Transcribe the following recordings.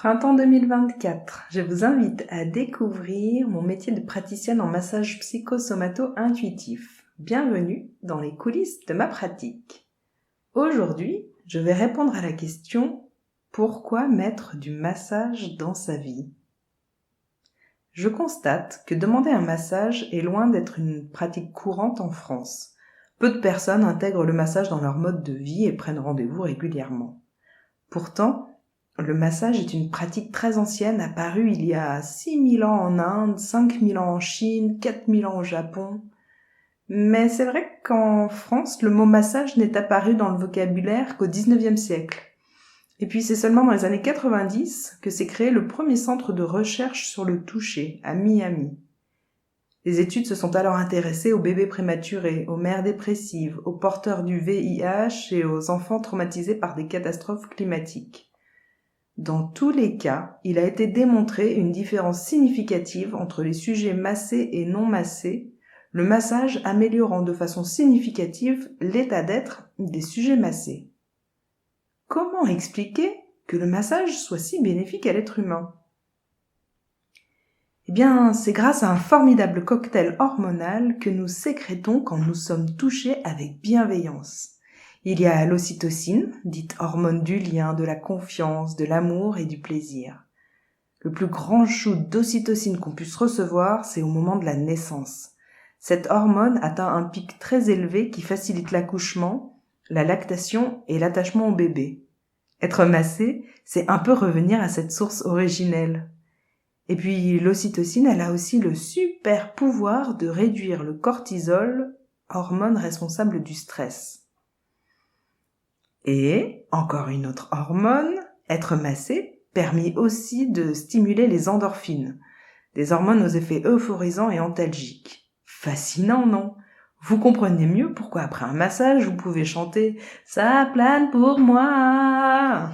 Printemps 2024, je vous invite à découvrir mon métier de praticienne en massage psychosomato-intuitif. Bienvenue dans les coulisses de ma pratique. Aujourd'hui, je vais répondre à la question « Pourquoi mettre du massage dans sa vie ?» Je constate que demander un massage est loin d'être une pratique courante en France. Peu de personnes intègrent le massage dans leur mode de vie et prennent rendez-vous régulièrement. Pourtant, le massage est une pratique très ancienne, apparue il y a 6000 ans en Inde, 5000 ans en Chine, 4000 ans au Japon. Mais c'est vrai qu'en France, le mot massage n'est apparu dans le vocabulaire qu'au 19e siècle. Et puis c'est seulement dans les années 90 que s'est créé le premier centre de recherche sur le toucher, à Miami. Les études se sont alors intéressées aux bébés prématurés, aux mères dépressives, aux porteurs du VIH et aux enfants traumatisés par des catastrophes climatiques. Dans tous les cas, il a été démontré une différence significative entre les sujets massés et non massés, le massage améliorant de façon significative l'état d'être des sujets massés. Comment expliquer que le massage soit si bénéfique à l'être humain ? Eh bien, c'est grâce à un formidable cocktail hormonal que nous sécrétons quand nous sommes touchés avec bienveillance. Il y a l'ocytocine, dite hormone du lien, de la confiance, de l'amour et du plaisir. Le plus grand shoot d'ocytocine qu'on puisse recevoir, c'est au moment de la naissance. Cette hormone atteint un pic très élevé qui facilite l'accouchement, la lactation et l'attachement au bébé. Être massé, c'est un peu revenir à cette source originelle. Et puis l'ocytocine, elle a aussi le super pouvoir de réduire le cortisol, hormone responsable du stress. Et, encore une autre hormone, être massé permet aussi de stimuler les endorphines, des hormones aux effets euphorisants et antalgiques. Fascinant, non ? Vous comprenez mieux pourquoi après un massage, vous pouvez chanter « Ça plane pour moi !»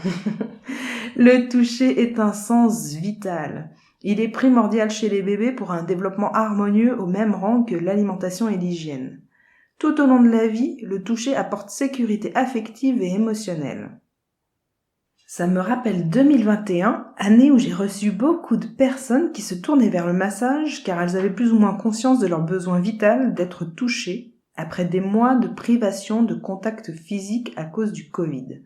Le toucher est un sens vital. Il est primordial chez les bébés pour un développement harmonieux au même rang que l'alimentation et l'hygiène. Tout au long de la vie, le toucher apporte sécurité affective et émotionnelle. Ça me rappelle 2021, année où j'ai reçu beaucoup de personnes qui se tournaient vers le massage car elles avaient plus ou moins conscience de leur besoin vital d'être touchées après des mois de privation de contact physique à cause du Covid.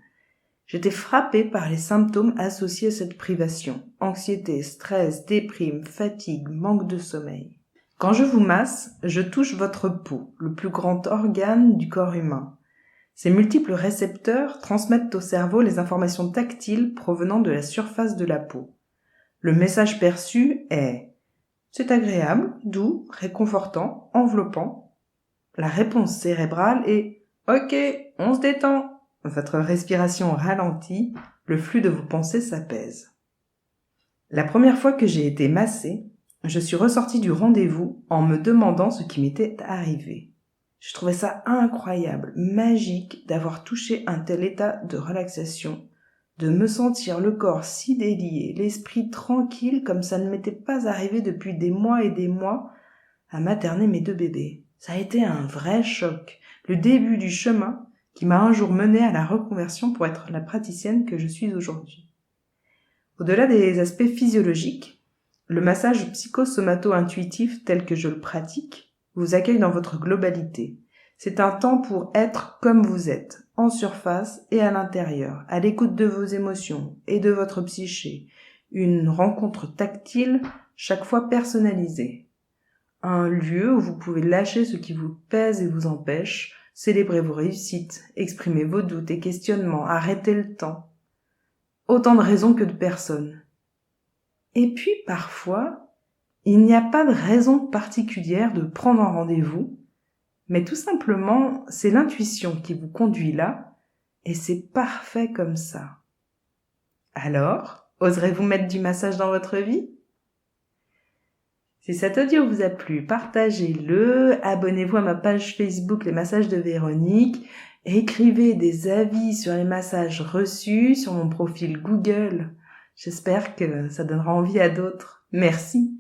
J'étais frappée par les symptômes associés à cette privation. Anxiété, stress, déprime, fatigue, manque de sommeil. Quand je vous masse, je touche votre peau, le plus grand organe du corps humain. Ces multiples récepteurs transmettent au cerveau les informations tactiles provenant de la surface de la peau. Le message perçu est « c'est agréable, doux, réconfortant, enveloppant ». La réponse cérébrale est « ok, on se détend ». Votre respiration ralentit, le flux de vos pensées s'apaise. La première fois que j'ai été massée, je suis ressortie du rendez-vous en me demandant ce qui m'était arrivé. Je trouvais ça incroyable, magique d'avoir touché un tel état de relaxation, de me sentir le corps si délié, l'esprit tranquille comme ça ne m'était pas arrivé depuis des mois et des mois à materner mes 2 bébés. Ça a été un vrai choc, le début du chemin qui m'a un jour menée à la reconversion pour être la praticienne que je suis aujourd'hui. Au-delà des aspects physiologiques, le massage psychosomato-intuitif tel que je le pratique vous accueille dans votre globalité. C'est un temps pour être comme vous êtes, en surface et à l'intérieur, à l'écoute de vos émotions et de votre psyché. Une rencontre tactile, chaque fois personnalisée. Un lieu où vous pouvez lâcher ce qui vous pèse et vous empêche, célébrer vos réussites, exprimer vos doutes et questionnements, arrêter le temps. Autant de raisons que de personnes. Et puis parfois, il n'y a pas de raison particulière de prendre un rendez-vous, mais tout simplement, c'est l'intuition qui vous conduit là, et c'est parfait comme ça. Alors, oserez-vous mettre du massage dans votre vie ? Si cet audio vous a plu, partagez-le, abonnez-vous à ma page Facebook Les Massages de Véronique, écrivez des avis sur les massages reçus sur mon profil Google. J'espère que ça donnera envie à d'autres. Merci.